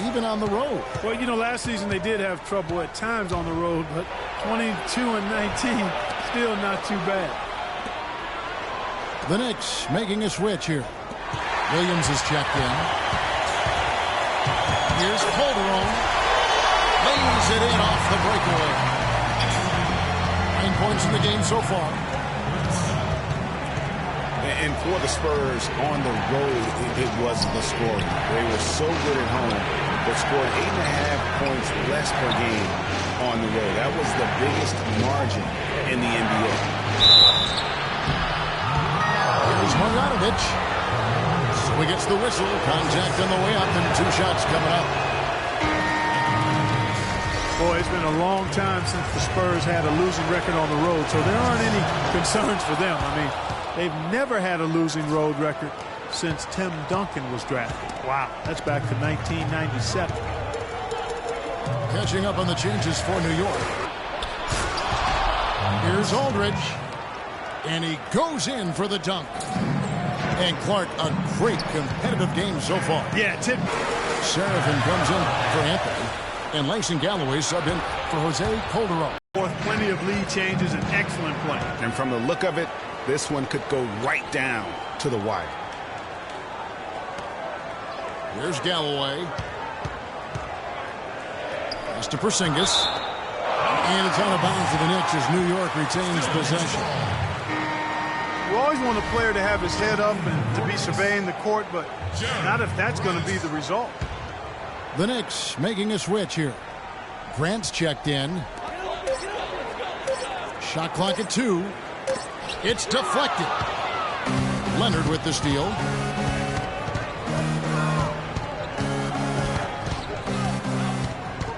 even on the road. Well, you know, last season they did have trouble at times on the road, but 22-19, still not too bad. The Knicks making a switch here. Williams is checked in. Here's Calderon. Lays it in off the breakaway. 9 points in the game so far. And for the Spurs on the road, it was the scoring. They were so good at home, but scored 8.5 points less per game on the road. That was the biggest margin in the NBA. Here's Marjanovic. So he gets the whistle. Contact on the way up, and 2 shots coming up. Boy, it's been a long time since the Spurs had a losing record on the road, so there aren't any concerns for them. I mean, they've never had a losing road record since Tim Duncan was drafted. Wow, that's back to 1997. Catching up on the changes for New York. Here's Aldridge. And he goes in for the dunk. And Clark, a great competitive game so far. Yeah, Seraphin comes in for Anthony. And Langston Galloway subbed in for Jose Calderon. Plenty of lead changes and excellent play. And from the look of it, this one could go right down to the wire. Here's Galloway. Pass to Porzingis. And it's out of bounds for the Knicks as New York retains possession. You always want a player to have his head up and to be surveying the court, but not if that's going to be the result. The Knicks making a switch here. Grant's checked in. Shot clock at 2. It's deflected. Leonard with the steal.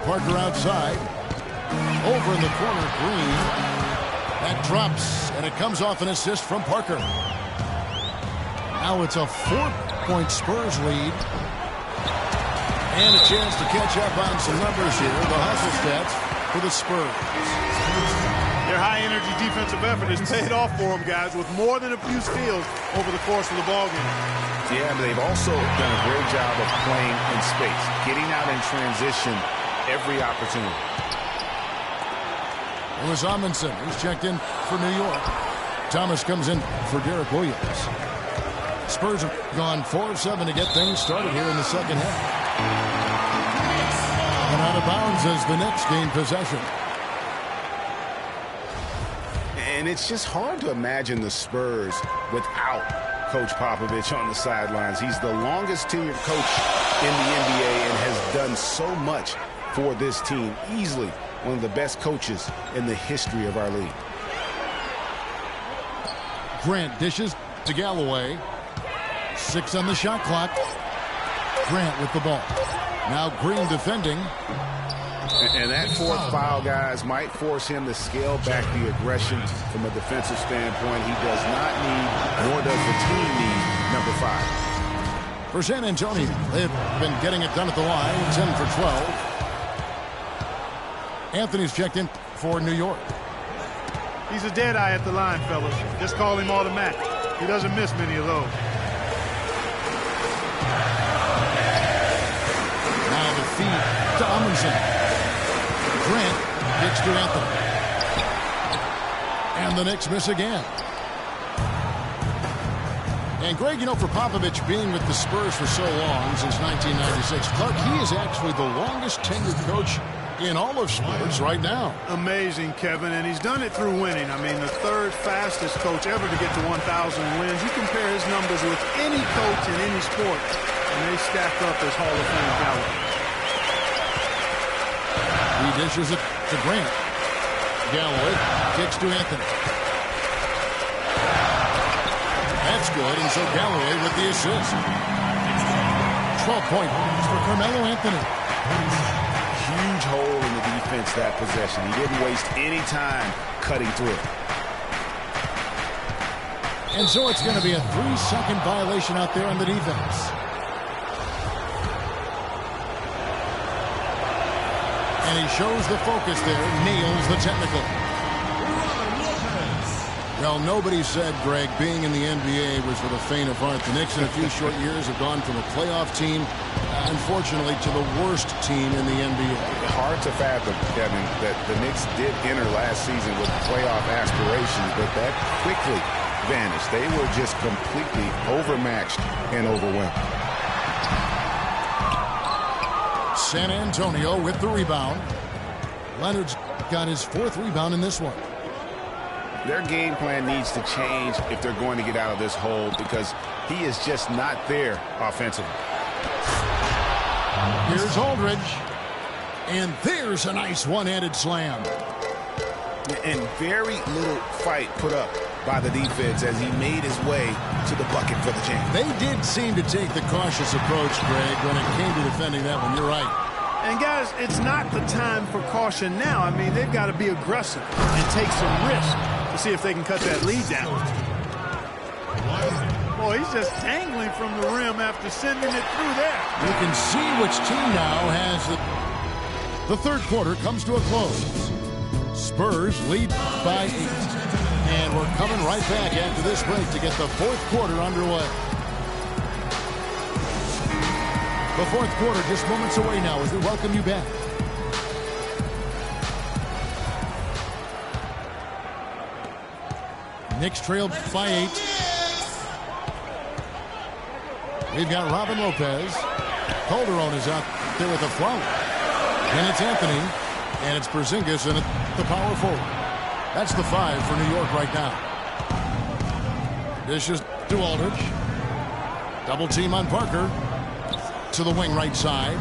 Parker outside. Over in the corner, Green. That drops, and it comes off an assist from Parker. Now it's a 4-point Spurs lead. And a chance to catch up on some numbers here. The hustle stats for the Spurs. Their high-energy defensive effort has paid off for them, guys, with more than a few steals over the course of the ballgame. Yeah, but they've also done a great job of playing in space, getting out in transition every opportunity. It was Amundsen who's checked in for New York. Thomas comes in for Derek Williams. Spurs have gone 4 of 7 to get things started here in the second half. And out of bounds as the Knicks gain possession. And it's just hard to imagine the Spurs without Coach Popovich on the sidelines. He's the longest tenured coach in the NBA and has done so much for this team. Easily one of the best coaches in the history of our league. Grant dishes to Galloway. 6 on the shot clock. Grant with the ball. Now Green defending. And that 4th foul, guys, might force him to scale back the aggression from a defensive standpoint. He does not need, nor does the team need, number 5. For San Antonio, they've been getting it done at the line. 10 for 12. Anthony's checked in for New York. He's a dead eye at the line, fellas. Just call him automatic. He doesn't miss many of those. Now the feed to Amundsen. Grant gets to Anthony. And the Knicks miss again. And Greg, you know, for Popovich being with the Spurs for so long, since 1996, Clark, he is actually the longest tenured coach in all of sports right now. Amazing, Kevin, and he's done it through winning. I mean, the 3rd fastest coach ever to get to 1,000 wins. You compare his numbers with any coach in any sport, and they stack up as Hall of Fame caliber. He dishes it to Grant. Galloway kicks to Anthony. That's good, and so Galloway with the assist. 12 points for Carmelo Anthony. Huge hole in the defense that possession. He didn't waste any time cutting through it. And so it's going to be a 3-second violation out there on the defense. And he shows the focus there, nails the technical. Well, nobody said, Greg, being in the NBA was for the faint of heart. The Knicks in a few short years have gone from a playoff team unfortunately, to the worst team in the NBA. Hard to fathom, Kevin, that the Knicks did enter last season with playoff aspirations, but that quickly vanished. They were just completely overmatched and overwhelmed. San Antonio with the rebound. Leonard's got his 4th rebound in this one. Their game plan needs to change if they're going to get out of this hole because he is just not there offensively. Here's Aldridge. And there's a nice one-handed slam. And very little fight put up by the defense as he made his way to the bucket for the jam. They did seem to take the cautious approach, Greg, when it came to defending that one. You're right. And, guys, it's not the time for caution now. I mean, they've got to be aggressive and take some risk to see if they can cut that lead down. Boy, he's just dangling from the rim after sending it through there. You can see which team now has the 3rd quarter comes to a close. Spurs lead by 8. And we're coming right back after this break to get the 4th quarter underway. The 4th quarter just moments away now as we welcome you back. Knicks trail by 8. We've got Robin Lopez. Calderon is out there with a float. And it's Anthony. And it's Porzingis and the power forward. That's the 5 for New York right now. Dishes to Aldridge. Double team on Parker. To the wing right side.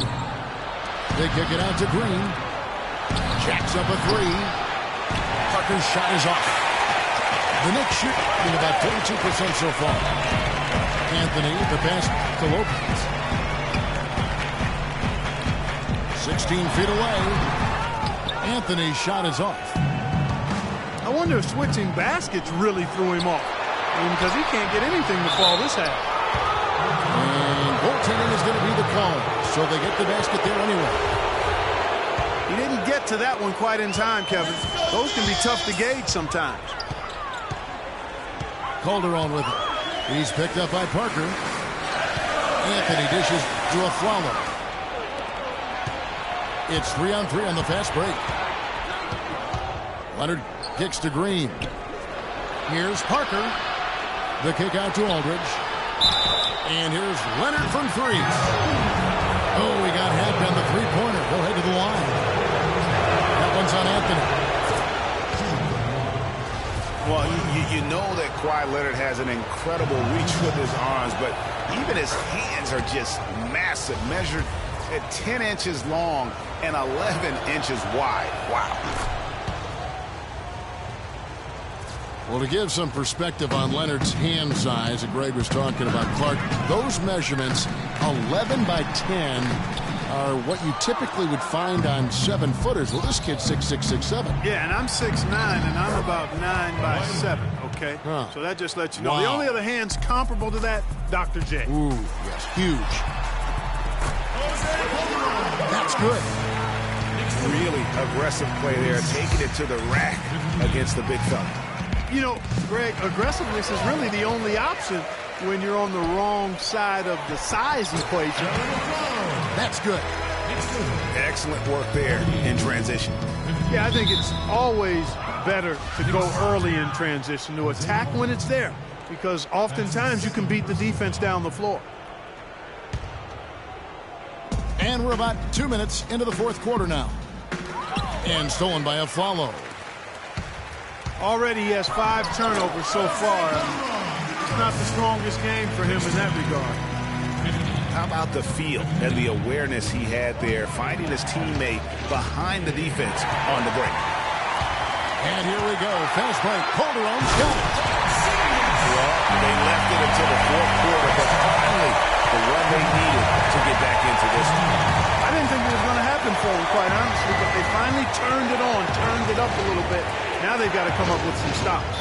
They kick it out to Green. Jacks up a 3. Parker's shot is off. The Knicks shooting about 42% so far. Anthony, the pass to Lopez. 16 feet away. Anthony's shot is off. I wonder if switching baskets really threw him off. I mean, because he can't get anything to fall this half. And goaltending is going to be the call. So they get the basket there anyway. He didn't get to that one quite in time, Kevin. Those can be tough to gauge sometimes. Calderon with it. He's picked up by Parker. Anthony dishes to a Flalo. It's 3-on-3 on the fast break. Leonard kicks to Green. Here's Parker. The kick out to Aldridge. And here's Leonard from 3. Oh, he got hacked on the 3-pointer. He'll head to the line. That one's on Anthony. Well, you know that Kawhi Leonard has an incredible reach with his arms, but even his hands are just massive, measured at 10 inches long and 11 inches wide. Wow. Well, to give some perspective on Leonard's hand size that Greg was talking about, Clark, those measurements, 11 by 10, are what you typically would find on 7-footers. Well, this kid's 6'6", 6'7". Yeah, and I'm 6'9", and I'm about 9 by 7, okay? Huh. So that just lets you know. Wow. The only other hands comparable to that, Dr. J. Ooh, yes, huge. That's good. Really aggressive play there, taking it to the rack against the big fella. You know, Greg, aggressiveness is really the only option when you're on the wrong side of the size equation. That's good. Excellent work there in transition. Yeah, I think it's always better to go early in transition, to attack when it's there, because oftentimes you can beat the defense down the floor. And we're about 2 minutes into the 4th quarter now. And stolen by a follow. Already he has 5 turnovers so far. It's not the strongest game for him in that regard. How about the feel and the awareness he had there, finding his teammate behind the defense on the break. And here we go. Fast break. Calderon's got it. Well, they left it until the 4th quarter, but finally the one they needed to get back into this one. I didn't think it was going to happen for them, quite honestly, but they finally turned it on, turned it up a little bit. Now they've got to come up with some stops.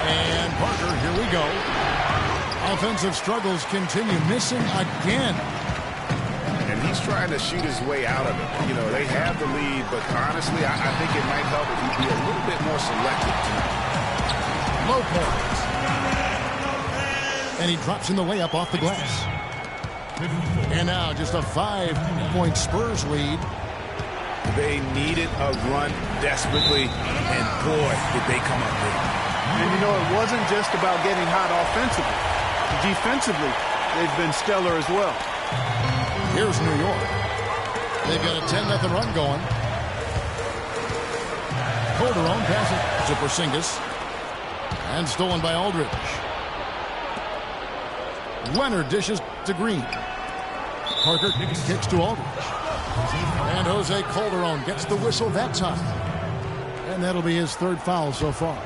And Parker, here we go. Offensive struggles continue. Missing again. And he's trying to shoot his way out of it. You know, they have the lead, but honestly, I think it might help if he'd be a little bit more selective tonight. Lopez. And he drops in the layup off the glass. And now just a 5-point Spurs lead. They needed a run desperately, and boy, did they come up with it. And you know, it wasn't just about getting hot offensively. Defensively, they've been stellar as well. Here's New York. They've got a 10-0 run going. Calderon passes to Porzingis. And stolen by Aldridge. Leonard dishes to Green. Parker kicks to Aldridge. And Jose Calderon gets the whistle that time. And that'll be his third foul so far.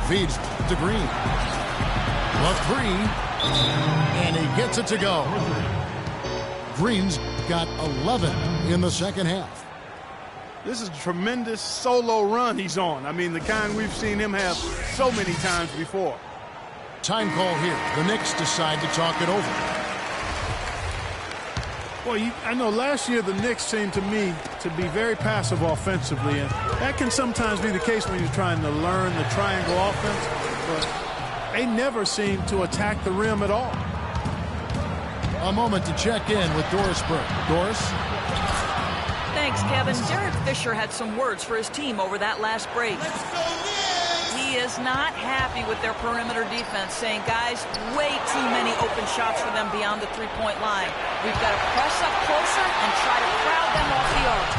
Feeds to Green. The three. And he gets it to go. Green's got 11 in the second half. This is a tremendous solo run he's on. I mean, the kind we've seen him have so many times before. Time call here. The Knicks decide to talk it over. Well, I know last year the Knicks seemed to me to be very passive offensively, and that can sometimes be the case when you're trying to learn the triangle offense, but they never seem to attack the rim at all. A moment to check in with Doris Burke. Doris? Thanks, Kevin. Derek Fisher had some words for his team over that last break. He is not happy with their perimeter defense, saying, guys, way too many open shots for them beyond the three-point line. We've got to press up closer and try to crowd them off the arc.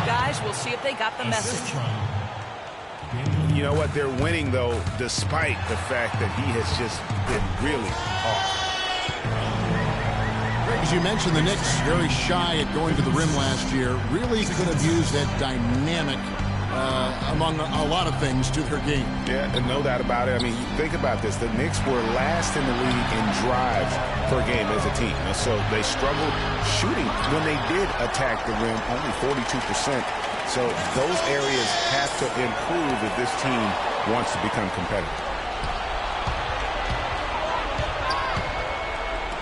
Guys, we'll see if they got the message. You know what? They're winning, though, despite the fact that he has just been really off. As you mentioned, the Knicks very shy at going to the rim last year. Really could have used that dynamic among a lot of things to their game. Yeah, and no doubt about it. I mean, think about this. The Knicks were last in the league in drives per game as a team. So they struggled shooting when they did attack the rim, only 42%. So those areas have to improve if this team wants to become competitive.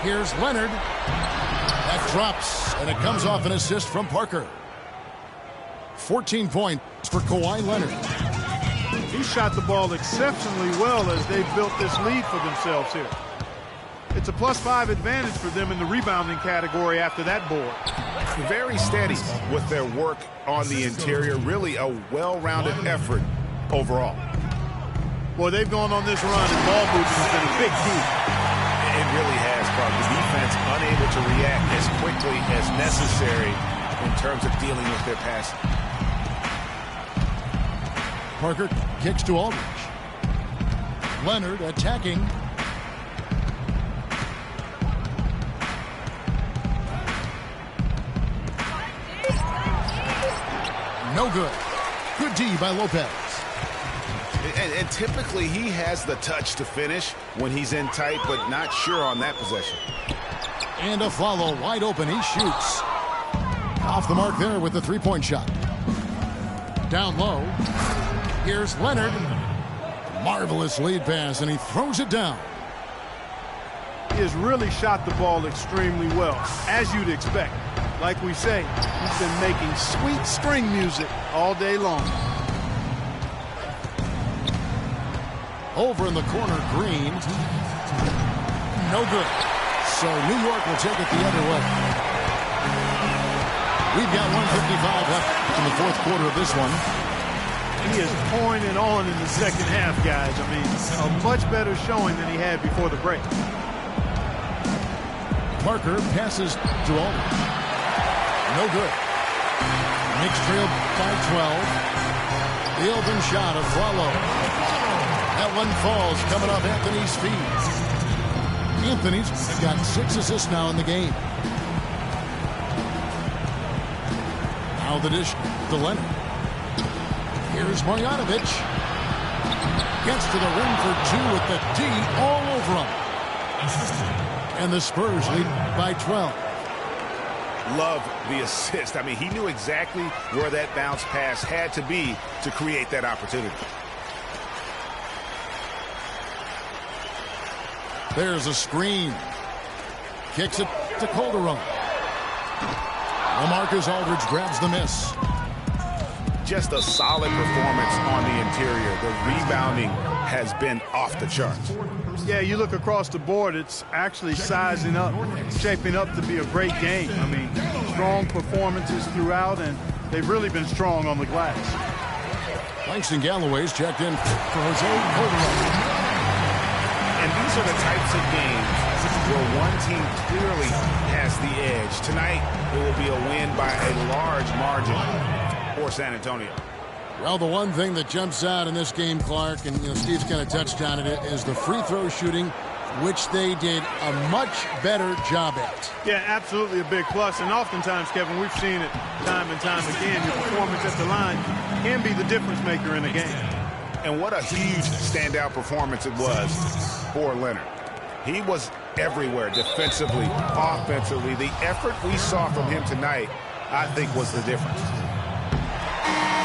Here's Leonard. That drops, and it comes off an assist from Parker. 14 points for Kawhi Leonard. He shot the ball exceptionally well as they've built this lead for themselves here. It's a +5 advantage for them in the rebounding category after that board. Very steady with their work on the interior. Really a well-rounded effort overall. Boy, they've gone on this run, and ball movement has been a big key. It really has, Clark. The defense unable to react as quickly as necessary in terms of dealing with their passing. Parker kicks to Aldridge. Leonard attacking. No good. Good D by Lopez. And typically he has the touch to finish when he's in tight, but not sure on that possession. And a follow wide open. He shoots. Off the mark there with the three-point shot. Down low. Here's Leonard. Marvelous lead pass, and he throws it down. He has really shot the ball extremely well, as you'd expect. Like we say, he's been making sweet string music all day long. Over in the corner, Green. No good. So New York will take it the other way. We've got 1:55 left in the fourth quarter of this one. He is pouring it on in the second half, guys. I mean, a much better showing than he had before the break. Parker passes to Aldridge. No good. Knicks trail by 12. The open shot of Wallow. That one falls coming off Anthony's feet. Anthony's got 6 assists now in the game. Now the dish to Leonard. Here's Marjanovic. Gets to the rim for 2 with the D all over him. And the Spurs lead by 12. Love the assist. I mean, he knew exactly where that bounce pass had to be to create that opportunity. There's a screen. Kicks it to Calderon. LaMarcus Aldridge grabs the miss. Just a solid performance on the interior. The rebounding has been off the charts. Yeah, you look across the board, it's actually sizing up, shaping up to be a great game. I mean, strong performances throughout, and they've really been strong on the glass. Langston Galloway's checked in for Jose Calderon. And these are the types of games where one team clearly has the edge. Tonight, it will be a win by a large margin for San Antonio. Well, the one thing that jumps out in this game, Clark, and Steve's kind of touched on it, is the free throw shooting, which they did a much better job at. Yeah, absolutely a big plus. And oftentimes, Kevin, we've seen it time and time again. Your performance at the line can be the difference maker in a game. And what a huge standout performance it was for Leonard. He was everywhere defensively, offensively. The effort we saw from him tonight, I think, was the difference.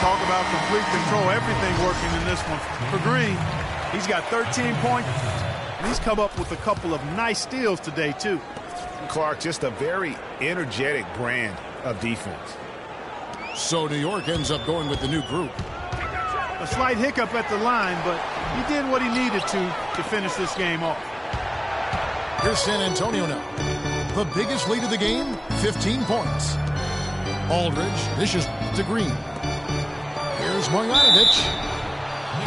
Talk about complete control, everything working in this one. For Green, he's got 13 points, and he's come up with a couple of nice steals today, too. Clark, just a very energetic brand of defense. So New York ends up going with the new group. A slight hiccup at the line, but he did what he needed to finish this game off. Here's San Antonio now. The biggest lead of the game, 15 points. Aldridge dishes to Green. Here's Marjanovic.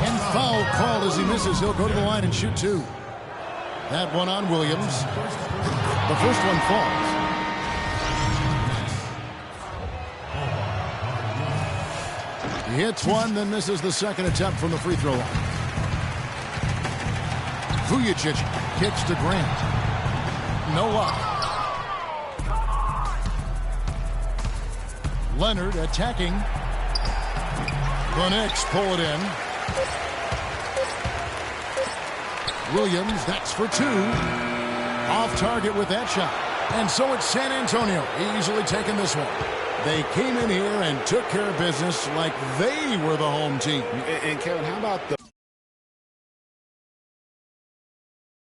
And foul called as he misses. He'll go to the line and shoot two. That one on Williams. The first one falls. He hits one, then misses the second attempt from the free throw line. Vujicic kicks to Grant. No luck. Leonard attacking. The Knicks pull it in. Williams, that's for two. Off target with that shot. And so it's San Antonio easily taking this one. They came in here and took care of business like they were the home team. And Kevin, how about the